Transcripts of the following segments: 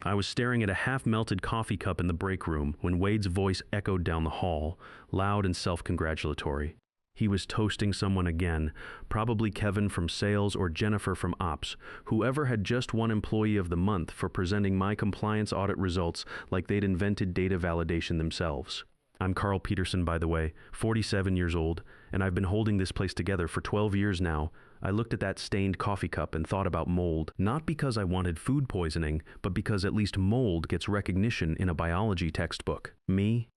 I was staring at a half-melted coffee cup in the break room when Wade's voice echoed down the hall, loud and self-congratulatory. He was toasting someone again, probably Kevin from sales or Jennifer from ops, whoever had just won Employee of the Month for presenting my compliance audit results like they'd invented data validation themselves. I'm Carl Peterson, by the way, 47 years old, and I've been holding this place together for 12 years now. I looked at that stained coffee cup and thought about mold, not because I wanted food poisoning, but because at least mold gets recognition in a biology textbook. Me?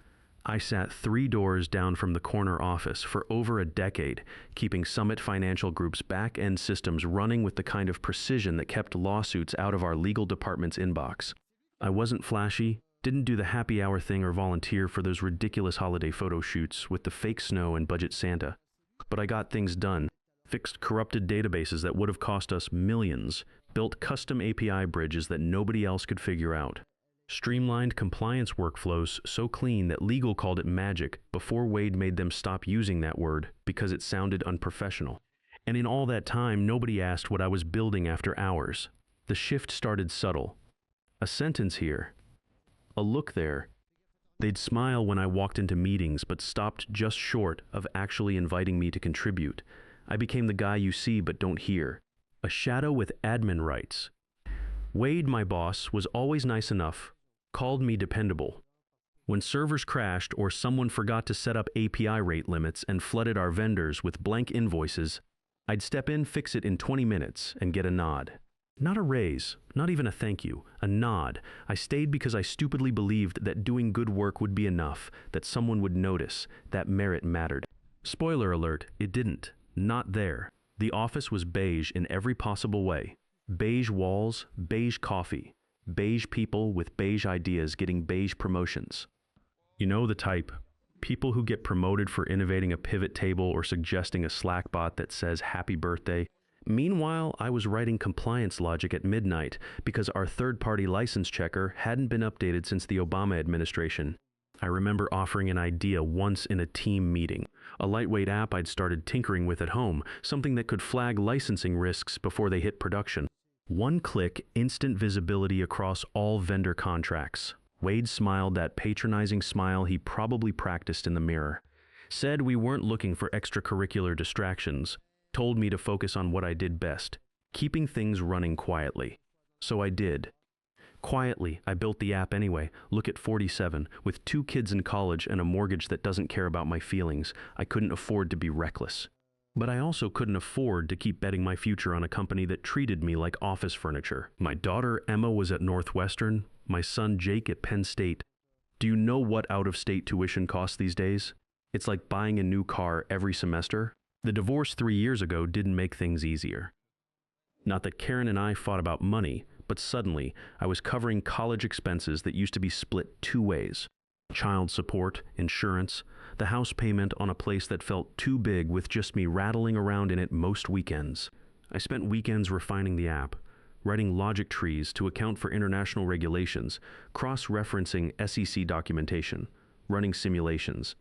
I sat 3 doors down from the corner office for over a decade, keeping Summit Financial Group's back-end systems running with the kind of precision that kept lawsuits out of our legal department's inbox. I wasn't flashy, didn't do the happy hour thing or volunteer for those ridiculous holiday photo shoots with the fake snow and budget Santa. But I got things done, fixed corrupted databases that would have cost us millions, built custom API bridges that nobody else could figure out, streamlined compliance workflows so clean that legal called it magic before Wade made them stop using that word because it sounded unprofessional. And in all that time, nobody asked what I was building after hours. The shift started subtle. A sentence here. A look there. They'd smile when I walked into meetings, but stopped just short of actually inviting me to contribute. I became the guy you see but don't hear. A shadow with admin rights. Wade, my boss, was always nice enough, called me dependable. When servers crashed or someone forgot to set up API rate limits and flooded our vendors with blank invoices, I'd step in, fix it in 20 minutes, and get a nod. Not a raise, not even a thank you, a nod. I stayed because I stupidly believed that doing good work would be enough, that someone would notice, that merit mattered. Spoiler alert, it didn't. Not there. The office was beige in every possible way. Beige walls, beige coffee, beige people with beige ideas getting beige promotions. You know the type. People who get promoted for innovating a pivot table or suggesting a Slack bot that says happy birthday. Meanwhile, I was writing compliance logic at midnight because our third-party license checker hadn't been updated since the Obama administration. I remember offering an idea once in a team meeting, a lightweight app I'd started tinkering with at home, something that could flag licensing risks before they hit production. One click, instant visibility across all vendor contracts. Wade smiled that patronizing smile he probably practiced in the mirror. Said we weren't looking for extracurricular distractions. Told me to focus on what I did best, keeping things running quietly. So I did. Quietly, I built the app anyway. Look at 47, with 2 kids in college and a mortgage that doesn't care about my feelings. I couldn't afford to be reckless. But I also couldn't afford to keep betting my future on a company that treated me like office furniture. My daughter Emma was at Northwestern, my son Jake at Penn State. Do you know what out-of-state tuition costs these days? It's like buying a new car every semester. The divorce 3 years ago didn't make things easier. Not that Karen and I fought about money, but suddenly I was covering college expenses that used to be split 2 ways. Child support, insurance, the house payment on a place that felt too big with just me rattling around in it most weekends. I spent weekends refining the app, writing logic trees to account for international regulations, cross-referencing SEC documentation, running simulations.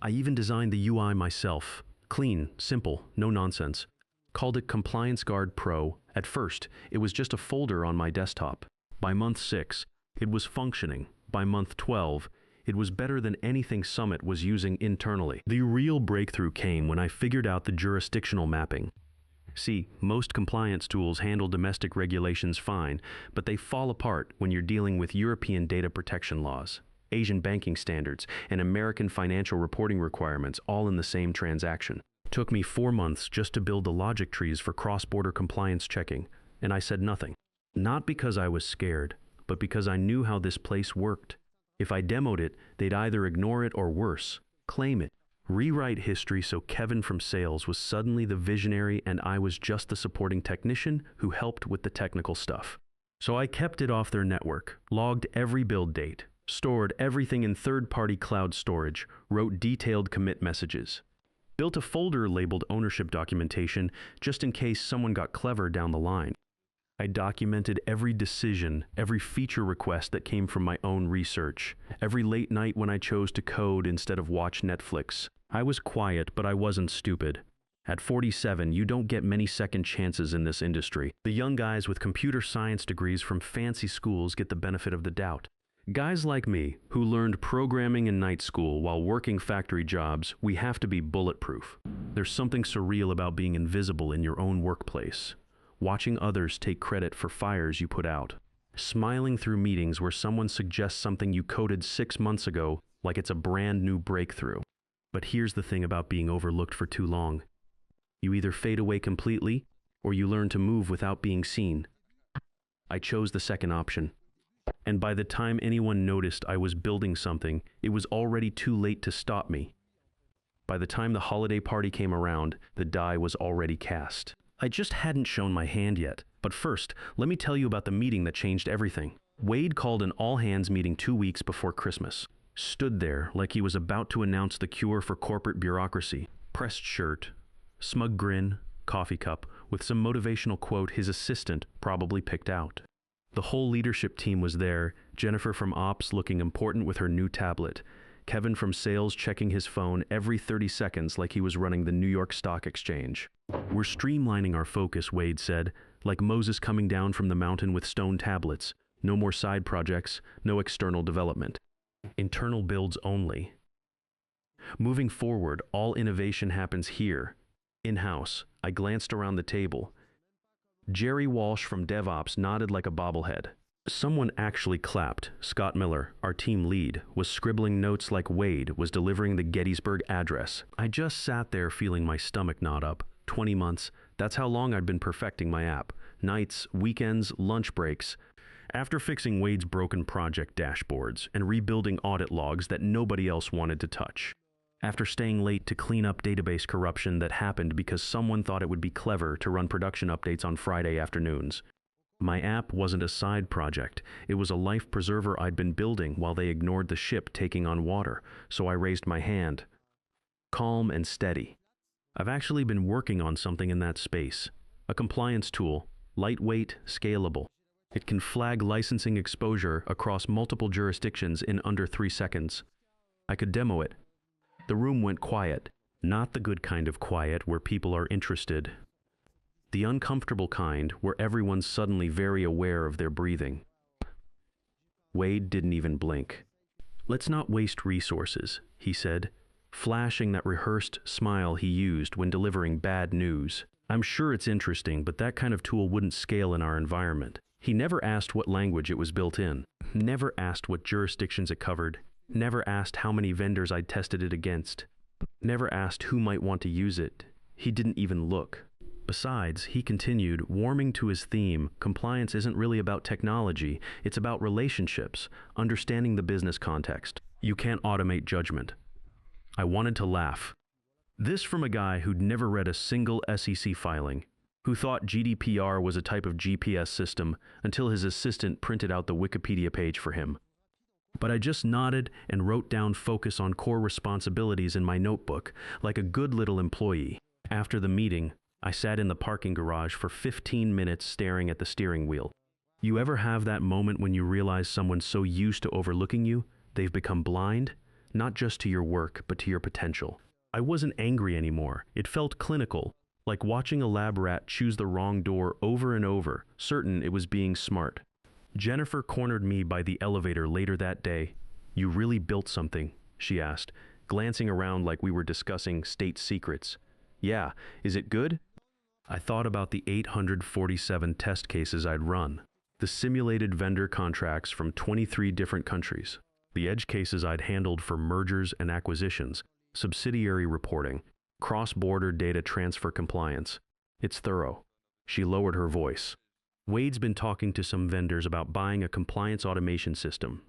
I even designed the UI myself. Clean, simple, no nonsense. Called it Compliance Guard Pro. At first, it was just a folder on my desktop. By month 6, it was functioning. By month 12, it was better than anything Summit was using internally. The real breakthrough came when I figured out the jurisdictional mapping. See, most compliance tools handle domestic regulations fine, but they fall apart when you're dealing with European data protection laws, Asian banking standards, and American financial reporting requirements all in the same transaction. Took me 4 months just to build the logic trees for cross-border compliance checking, and I said nothing. Not because I was scared, but because I knew how this place worked. If I demoed it, they'd either ignore it or worse, claim it. Rewrite history so Kevin from sales was suddenly the visionary and I was just the supporting technician who helped with the technical stuff. So I kept it off their network, logged every build date, stored everything in third-party cloud storage, wrote detailed commit messages. Built a folder labeled ownership documentation just in case someone got clever down the line. I documented every decision, every feature request that came from my own research, every late night when I chose to code instead of watch Netflix. I was quiet, but I wasn't stupid. At 47, you don't get many second chances in this industry. The young guys with computer science degrees from fancy schools get the benefit of the doubt. Guys like me, who learned programming in night school while working factory jobs, we have to be bulletproof. There's something surreal about being invisible in your own workplace, watching others take credit for fires you put out, smiling through meetings where someone suggests something you coded 6 months ago like it's a brand new breakthrough. But here's the thing about being overlooked for too long. You either fade away completely, or you learn to move without being seen. I chose the second option. And by the time anyone noticed I was building something, it was already too late to stop me. By the time the holiday party came around, the die was already cast. I just hadn't shown my hand yet. But first, let me tell you about the meeting that changed everything. Wade called an all-hands meeting 2 weeks before Christmas. Stood there like he was about to announce the cure for corporate bureaucracy. Pressed shirt, smug grin, coffee cup, with some motivational quote his assistant probably picked out. The whole leadership team was there, Jennifer from Ops looking important with her new tablet, Kevin from Sales checking his phone every 30 seconds like he was running the New York Stock Exchange. We're streamlining our focus, Wade said, like Moses coming down from the mountain with stone tablets. No more side projects, no external development. Internal builds only. Moving forward, all innovation happens here. In-house, I glanced around the table. Jerry Walsh from DevOps nodded like a bobblehead. Someone actually clapped. Scott Miller, our team lead, was scribbling notes like Wade was delivering the Gettysburg Address. I just sat there feeling my stomach knot up. 20 months, that's how long I'd been perfecting my app. Nights, weekends, lunch breaks. After fixing Wade's broken project dashboards and rebuilding audit logs that nobody else wanted to touch. After staying late to clean up database corruption that happened because someone thought it would be clever to run production updates on Friday afternoons. My app wasn't a side project. It was a life preserver I'd been building while they ignored the ship taking on water, so I raised my hand. Calm and steady. I've actually been working on something in that space. A compliance tool, lightweight, scalable. It can flag licensing exposure across multiple jurisdictions in under 3 seconds. I could demo it. The room went quiet, not the good kind of quiet where people are interested. The uncomfortable kind where everyone's suddenly very aware of their breathing. Wade didn't even blink. "Let's not waste resources," he said, flashing that rehearsed smile he used when delivering bad news. "I'm sure it's interesting, but that kind of tool wouldn't scale in our environment." He never asked what language it was built in, never asked what jurisdictions it covered, never asked how many vendors I'd tested it against, never asked who might want to use it. He didn't even look. Besides, he continued, warming to his theme, compliance isn't really about technology, it's about relationships, understanding the business context. You can't automate judgment. I wanted to laugh. This from a guy who'd never read a single SEC filing, who thought GDPR was a type of GPS system until his assistant printed out the Wikipedia page for him. But I just nodded and wrote down focus on core responsibilities in my notebook, like a good little employee. After the meeting, I sat in the parking garage for 15 minutes staring at the steering wheel. You ever have that moment when you realize someone's so used to overlooking you, they've become blind? Not just to your work, but to your potential. I wasn't angry anymore. It felt clinical, like watching a lab rat choose the wrong door over and over, certain it was being smart. Jennifer cornered me by the elevator later that day. "You really built something?" she asked, glancing around like we were discussing state secrets. "Yeah, is it good?" I thought about the 847 test cases I'd run, the simulated vendor contracts from 23 different countries, the edge cases I'd handled for mergers and acquisitions, subsidiary reporting, cross-border data transfer compliance. It's thorough. She lowered her voice. "Wade's been talking to some vendors about buying a compliance automation system.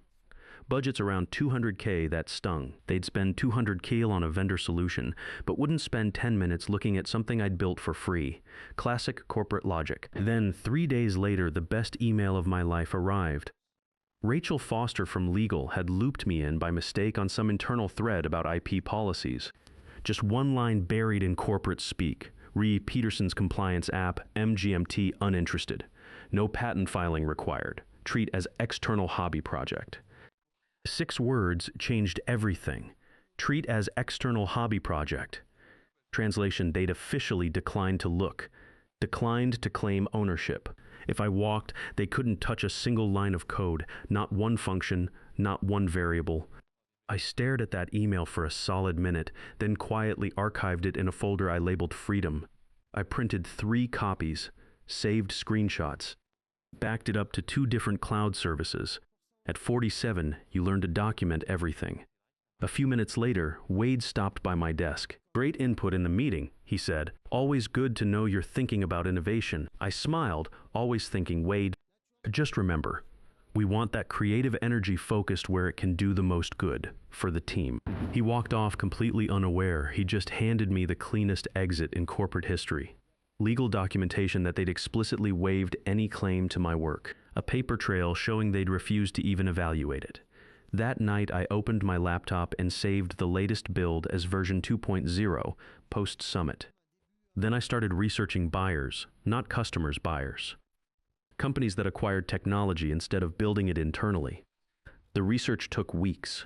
Budget's around $200K, that stung. They'd spend $200K on a vendor solution, but wouldn't spend 10 minutes looking at something I'd built for free. Classic corporate logic." Then, 3 days later, the best email of my life arrived. Rachel Foster from Legal had looped me in by mistake on some internal thread about IP policies. Just one line buried in corporate speak. Re Peterson's compliance app, MGMT uninterested. No patent filing required. Treat as external hobby project. 6 words changed everything. Treat as external hobby project. Translation, they'd officially declined to look, declined to claim ownership. If I walked, they couldn't touch a single line of code, not one function, not one variable. I stared at that email for a solid minute, then quietly archived it in a folder I labeled Freedom. I printed 3 copies, saved screenshots, backed it up to 2 different cloud services. At 47, you learn to document everything. A few minutes later, Wade stopped by my desk. "Great input in the meeting," he said. "Always good to know you're thinking about innovation." I smiled, always thinking, "Wade, just remember, we want that creative energy focused where it can do the most good, for the team." He walked off completely unaware. He just handed me the cleanest exit in corporate history. Legal documentation that they'd explicitly waived any claim to my work. A paper trail showing they'd refused to even evaluate it. That night, I opened my laptop and saved the latest build as version 2.0, post-summit. Then I started researching buyers, not customers' buyers. Companies that acquired technology instead of building it internally. The research took weeks.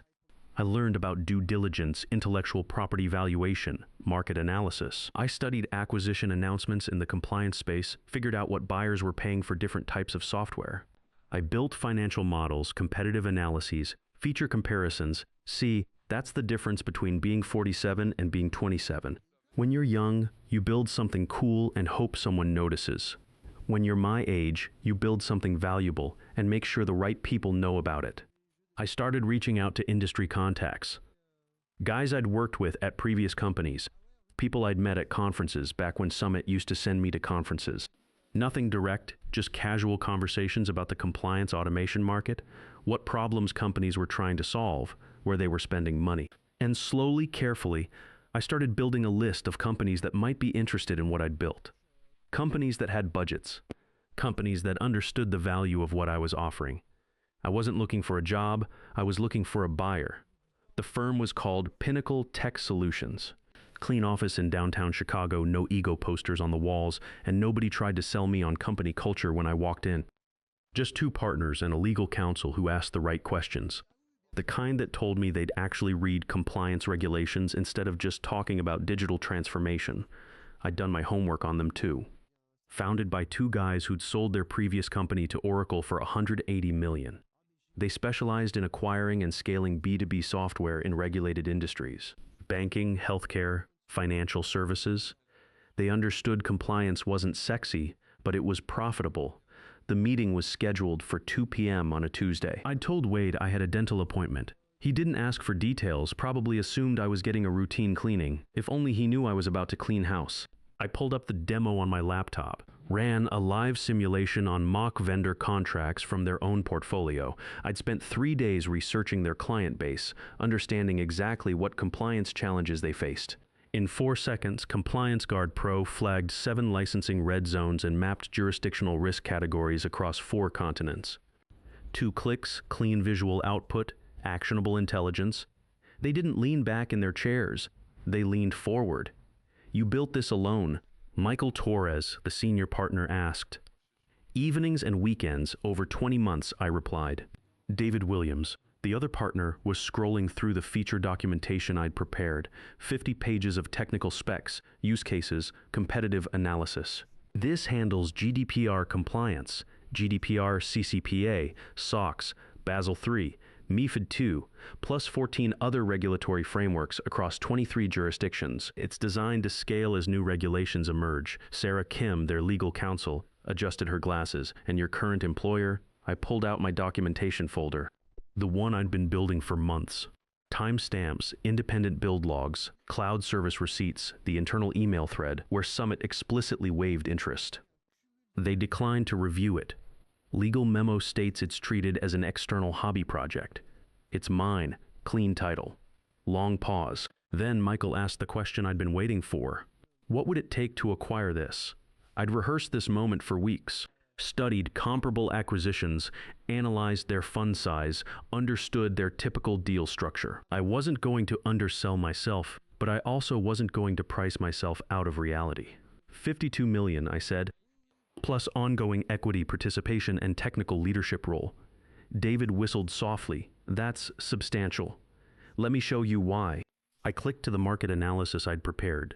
I learned about due diligence, intellectual property valuation, market analysis. I studied acquisition announcements in the compliance space, figured out what buyers were paying for different types of software. I built financial models, competitive analyses, feature comparisons. See, that's the difference between being 47 and being 27. When you're young, you build something cool and hope someone notices. When you're my age, you build something valuable and make sure the right people know about it. I started reaching out to industry contacts. Guys I'd worked with at previous companies, people I'd met at conferences back when Summit used to send me to conferences. Nothing direct, just casual conversations about the compliance automation market, what problems companies were trying to solve, where they were spending money. And slowly, carefully, I started building a list of companies that might be interested in what I'd built. Companies that had budgets. Companies that understood the value of what I was offering. I wasn't looking for a job, I was looking for a buyer. The firm was called Pinnacle Tech Solutions. Clean office in downtown Chicago, no ego posters on the walls, and nobody tried to sell me on company culture when I walked in. Just 2 partners and a legal counsel who asked the right questions. The kind that told me they'd actually read compliance regulations instead of just talking about digital transformation. I'd done my homework on them too. Founded by 2 guys who'd sold their previous company to Oracle for $180 million. They specialized in acquiring and scaling B2B software in regulated industries. Banking, healthcare, financial services. They understood compliance wasn't sexy, but it was profitable. The meeting was scheduled for 2 p.m. on a Tuesday. I'd told Wade I had a dental appointment. He didn't ask for details, probably assumed I was getting a routine cleaning. If only he knew I was about to clean house. I pulled up the demo on my laptop, ran a live simulation on mock vendor contracts from their own portfolio. I'd spent 3 days researching their client base, understanding exactly what compliance challenges they faced. In 4 seconds, Compliance Guard Pro flagged 7 licensing red zones and mapped jurisdictional risk categories across 4 continents. 2 clicks, clean visual output, actionable intelligence. They didn't lean back in their chairs. They leaned forward. "You built this alone?" Michael Torres, the senior partner, asked. "Evenings and weekends, over 20 months," I replied. David Williams, the other partner, was scrolling through the feature documentation I'd prepared, 50 pages of technical specs, use cases, competitive analysis. "This handles GDPR compliance, GDPR CCPA, SOX, Basel III, MiFID II, plus 14 other regulatory frameworks across 23 jurisdictions. It's designed to scale as new regulations emerge." Sarah Kim, their legal counsel, adjusted her glasses. "And your current employer?" I pulled out my documentation folder. The one I'd been building for months. Timestamps, independent build logs, cloud service receipts, the internal email thread where Summit explicitly waived interest. They declined to review it. Legal memo states it's treated as an external hobby project. "It's mine," clean title. Long pause. Then Michael asked the question I'd been waiting for. What would it take to acquire this? I'd rehearsed this moment for weeks. Studied comparable acquisitions, analyzed their fund size, understood their typical deal structure. I wasn't going to undersell myself, but I also wasn't going to price myself out of reality. $52 million, I said, plus ongoing equity participation and technical leadership role. David whistled softly. "That's substantial. Let me show you why." I clicked to the market analysis I'd prepared.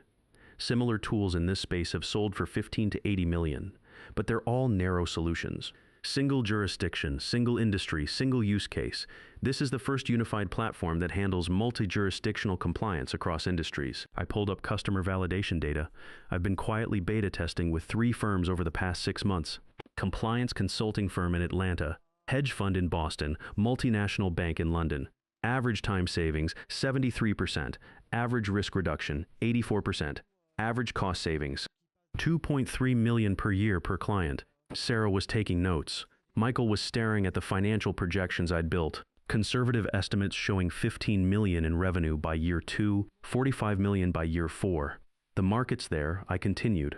Similar tools in this space have sold for 15 to 80 million, but they're all narrow solutions. Single jurisdiction, single industry, single use case. This is the first unified platform that handles multi-jurisdictional compliance across industries. I pulled up customer validation data. I've been quietly beta testing with 3 firms over the past 6 months. Compliance consulting firm in Atlanta, hedge fund in Boston, multinational bank in London. Average time savings, 73%. Average risk reduction, 84%. Average cost savings, 2.3 million per year per client. Sarah was taking notes. Michael was staring at the financial projections I'd built. Conservative estimates showing 15 million in revenue by year 2, 45 million by year 4. The market's there, I continued.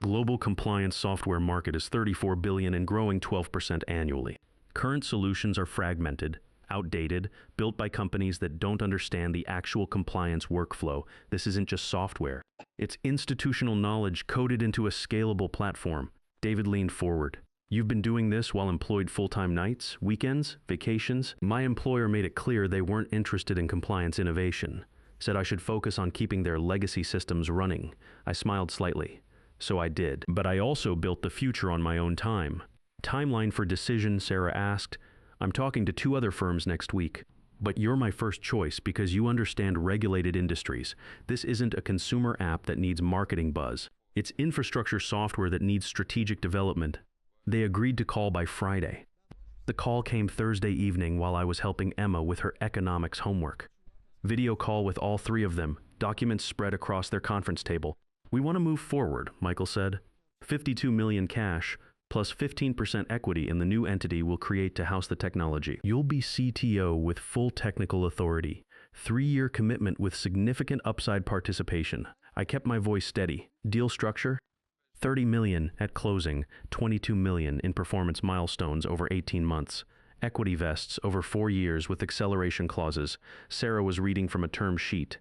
Global compliance software market is 34 billion and growing 12% annually. Current solutions are fragmented, outdated, built by companies that don't understand the actual compliance workflow. This isn't just software. It's institutional knowledge coded into a scalable platform. David leaned forward. You've been doing this while employed full-time nights, weekends, vacations? My employer made it clear they weren't interested in compliance innovation. Said I should focus on keeping their legacy systems running. I smiled slightly. So I did. But I also built the future on my own time. Timeline for decision, Sarah asked. I'm talking to 2 other firms next week. But you're my first choice because you understand regulated industries. This isn't a consumer app that needs marketing buzz. It's infrastructure software that needs strategic development. They agreed to call by Friday. The call came Thursday evening while I was helping Emma with her economics homework. Video call with all 3 of them, documents spread across their conference table. We want to move forward, Michael said. 52 million cash, plus 15% equity in the new entity we'll create to house the technology. You'll be CTO with full technical authority. 3-year commitment with significant upside participation. I kept my voice steady. Deal structure? 30 million at closing, 22 million in performance milestones over 18 months. Equity vests over 4 years with acceleration clauses. Sarah was reading from a term sheet.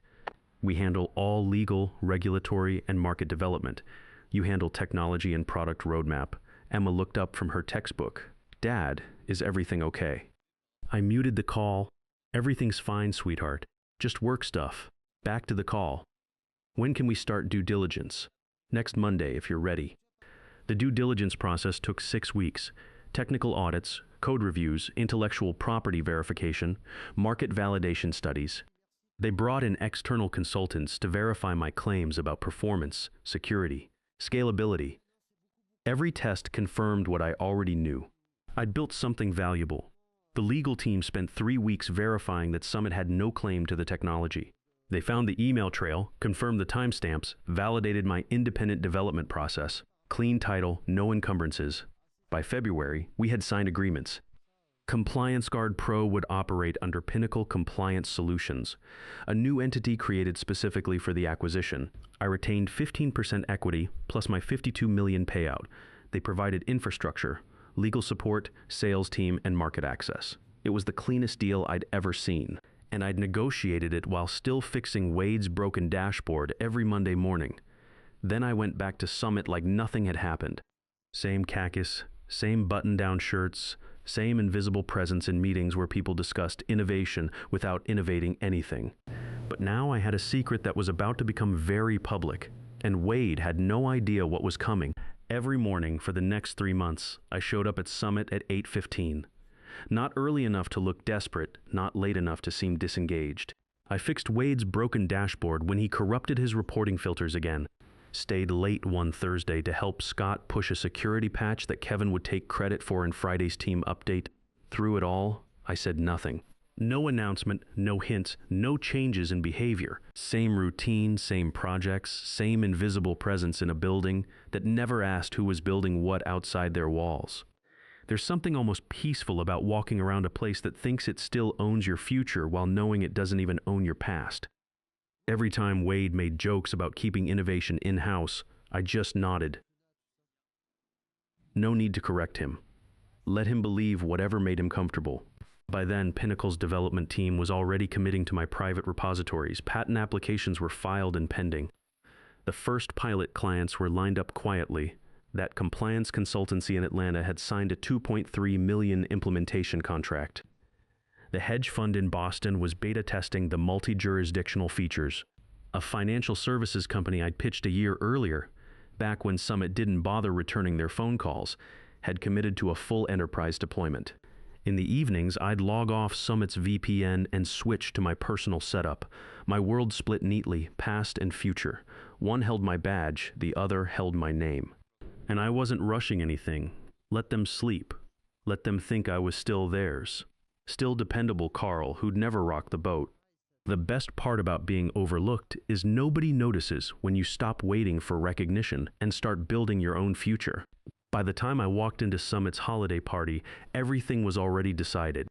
We handle all legal, regulatory, and market development. You handle technology and product roadmap. Emma looked up from her textbook. Dad, is everything okay? I muted the call. Everything's fine, sweetheart. Just work stuff. Back to the call. When can we start due diligence? Next Monday, if you're ready. The due diligence process took 6 weeks. Technical audits, code reviews, intellectual property verification, market validation studies. They brought in external consultants to verify my claims about performance, security, scalability. Every test confirmed what I already knew. I'd built something valuable. The legal team spent 3 weeks verifying that Summit had no claim to the technology. They found the email trail, confirmed the timestamps, validated my independent development process. Clean title, no encumbrances. By February, we had signed agreements. Compliance Guard Pro would operate under Pinnacle Compliance Solutions, a new entity created specifically for the acquisition. I retained 15% equity plus my 52 million payout. They provided infrastructure, legal support, sales team, and market access. It was the cleanest deal I'd ever seen, and I'd negotiated it while still fixing Wade's broken dashboard every Monday morning. Then I went back to Summit like nothing had happened. Same caucus, same button-down shirts, same invisible presence in meetings where people discussed innovation without innovating anything. But now I had a secret that was about to become very public, and Wade had no idea what was coming. Every morning for the next 3 months, I showed up at Summit at 8:15. Not early enough to look desperate, not late enough to seem disengaged. I fixed Wade's broken dashboard when he corrupted his reporting filters again. Stayed late one Thursday to help Scott push a security patch that Kevin would take credit for in Friday's team update. Through it all, I said nothing. No announcement, no hints, no changes in behavior. Same routine, same projects, same invisible presence in a building that never asked who was building what outside their walls. There's something almost peaceful about walking around a place that thinks it still owns your future while knowing it doesn't even own your past. Every time Wade made jokes about keeping innovation in-house, I just nodded. No need to correct him. Let him believe whatever made him comfortable. By then, Pinnacle's development team was already committing to my private repositories. Patent applications were filed and pending. The first pilot clients were lined up quietly. That compliance consultancy in Atlanta had signed a 2.3 million implementation contract. The hedge fund in Boston was beta testing the multi-jurisdictional features. a financial services company I'd pitched a year earlier, back when Summit didn't bother returning their phone calls, had committed to a full enterprise deployment. In the evenings, I'd log off Summit's VPN and switch to my personal setup. My world split neatly, past and future. One held my badge, the other held my name. And I wasn't rushing anything. Let them sleep. Let them think I was still theirs. Still dependable Carl, who'd never rock the boat. The best part about being overlooked is nobody notices when you stop waiting for recognition and start building your own future. By the time I walked into Summit's holiday party, everything was already decided.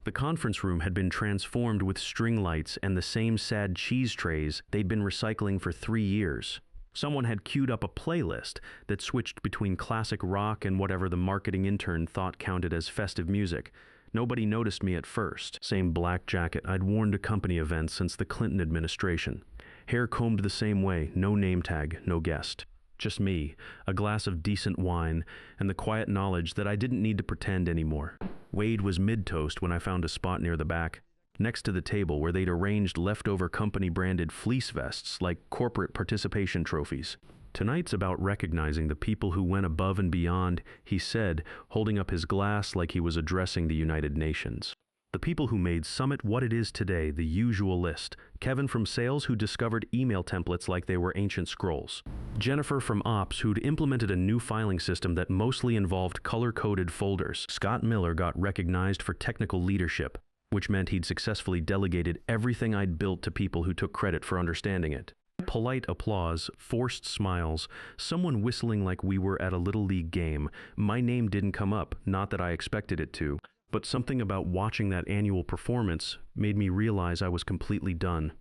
The conference room had been transformed with string lights and the same sad cheese trays they'd been recycling for 3 years. Someone had queued up a playlist that switched between classic rock and whatever the marketing intern thought counted as festive music. Nobody noticed me at first. Same black jacket I'd worn to company events since the Clinton administration. Hair combed the same way, no name tag, no guest. Just me, a glass of decent wine, and the quiet knowledge that I didn't need to pretend anymore. Wade was mid-toast when I found a spot near the back, next to the table where they'd arranged leftover company-branded fleece vests like corporate participation trophies. Tonight's about recognizing the people who went above and beyond, he said, holding up his glass like he was addressing the United Nations. The people who made Summit what it is today, the usual list. Kevin from sales, who discovered email templates like they were ancient scrolls. Jennifer from ops, who'd implemented a new filing system that mostly involved color-coded folders. Scott Miller got recognized for technical leadership, which meant he'd successfully delegated everything I'd built to people who took credit for understanding it. Polite applause, forced smiles, someone whistling like we were at a Little League game. My name didn't come up, not that I expected it to. But something about watching that annual performance made me realize I was completely done.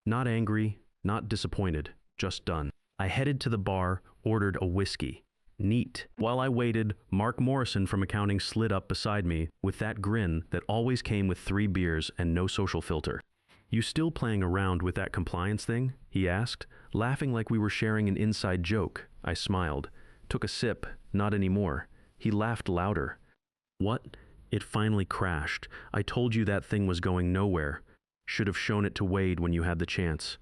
Not angry, not disappointed, just done. I headed to the bar, ordered a whiskey. Neat. While I waited, Mark Morrison from accounting slid up beside me with that grin that always came with 3 beers and no social filter. "You still playing around with that compliance thing?" he asked, laughing like we were sharing an inside joke. I smiled. Took a sip. Not anymore. He laughed louder. "What?" It finally crashed. "I told you that thing was going nowhere. Should have shown it to Wade when you had the chance.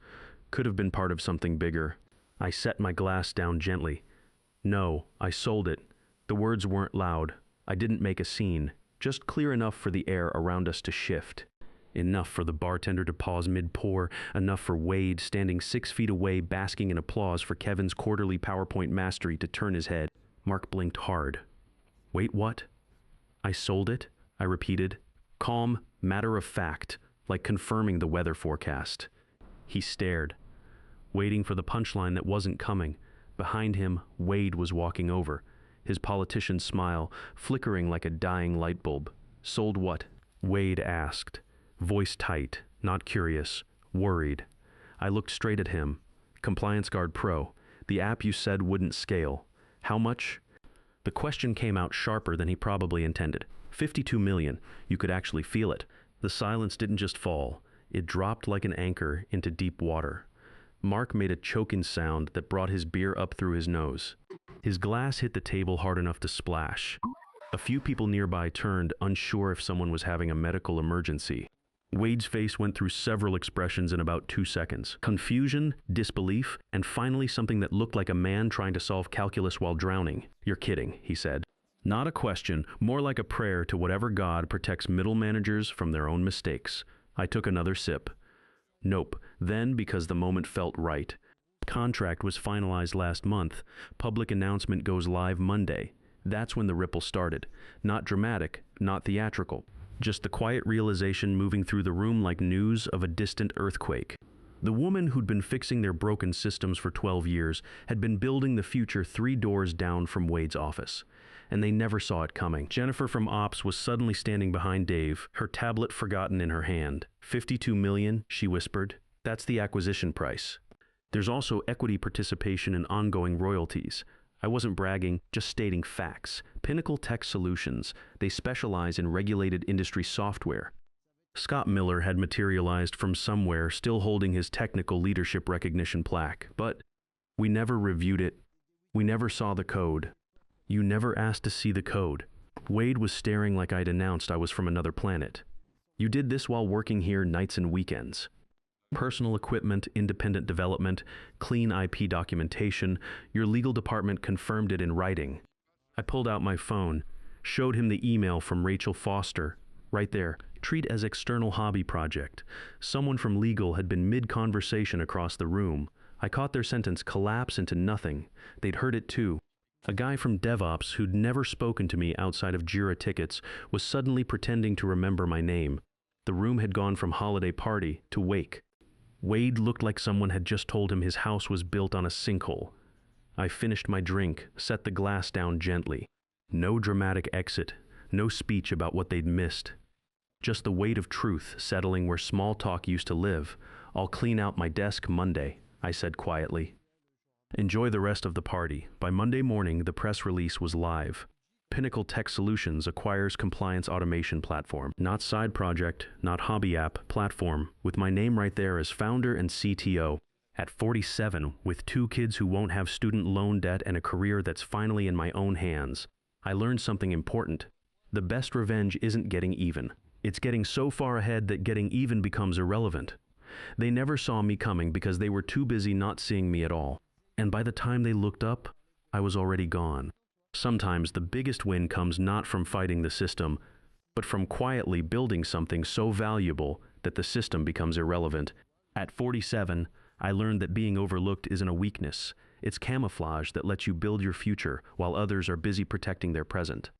Could have been part of something bigger." I set my glass down gently. "No, I sold it." The words weren't loud. I didn't make a scene. Just clear enough for the air around us to shift. Enough for the bartender to pause mid-pour. Enough for Wade, standing 6 feet away, basking in applause for Kevin's quarterly PowerPoint mastery, to turn his head. Mark blinked hard. "Wait, what?" "I sold it," I repeated. Calm, matter of fact, like confirming the weather forecast. He stared, waiting for the punchline that wasn't coming. Behind him, Wade was walking over, his politician smile flickering like a dying light bulb. "Sold what?" Wade asked, voice tight, not curious, worried. I looked straight at him. "Compliance Guard Pro, the app you said wouldn't scale. How much?" The question came out sharper than he probably intended. 52 million. You could actually feel it. The silence didn't just fall. It dropped like an anchor into deep water. Mark made a choking sound that brought his beer up through his nose. His glass hit the table hard enough to splash. A few people nearby turned, unsure if someone was having a medical emergency. Wade's face went through several expressions in about 2 seconds. Confusion, disbelief, and finally something that looked like a man trying to solve calculus while drowning. "You're kidding," he said. Not a question, more like a prayer to whatever God protects middle managers from their own mistakes. I took another sip. Nope. Then, because the moment felt right. Contract was finalized last month. Public announcement goes live Monday. That's when the ripple started. Not dramatic, not theatrical. Just the quiet realization moving through the room like news of a distant earthquake. The woman who'd been fixing their broken systems for 12 years had been building the future 3 doors down from Wade's office. And they never saw it coming. Jennifer from ops was suddenly standing behind Dave, her tablet forgotten in her hand. 52 million, she whispered. That's the acquisition price. There's also equity participation and ongoing royalties. I wasn't bragging, just stating facts. Pinnacle Tech Solutions. They specialize in regulated industry software. Scott Miller had materialized from somewhere, still holding his technical leadership recognition plaque. But we never reviewed it. We never saw the code. You never asked to see the code. Wade was staring like I'd announced I was from another planet. You did this while working here nights and weekends. Personal equipment, independent development, clean IP documentation. Your legal department confirmed it in writing. I pulled out my phone, showed him the email from Rachel Foster. Right there, treat as external hobby project. Someone from legal had been mid-conversation across the room. I caught their sentence collapse into nothing. They'd heard it too. A guy from DevOps who'd never spoken to me outside of Jira tickets was suddenly pretending to remember my name. The room had gone from holiday party to wake. Wade looked like someone had just told him his house was built on a sinkhole. I finished my drink, set the glass down gently. No dramatic exit, no speech about what they'd missed. Just the weight of truth settling where small talk used to live. I'll clean out my desk Monday, I said quietly. Enjoy the rest of the party. By Monday morning, the press release was live. Pinnacle Tech Solutions acquires compliance automation platform. Not side project, not hobby app, platform, with my name right there as founder and CTO. At 47, with 2 kids who won't have student loan debt and a career that's finally in my own hands, I learned something important. The best revenge isn't getting even. It's getting so far ahead that getting even becomes irrelevant. They never saw me coming because they were too busy not seeing me at all. And by the time they looked up, I was already gone. Sometimes the biggest win comes not from fighting the system, but from quietly building something so valuable that the system becomes irrelevant. At 47, I learned that being overlooked isn't a weakness. It's camouflage that lets you build your future while others are busy protecting their present.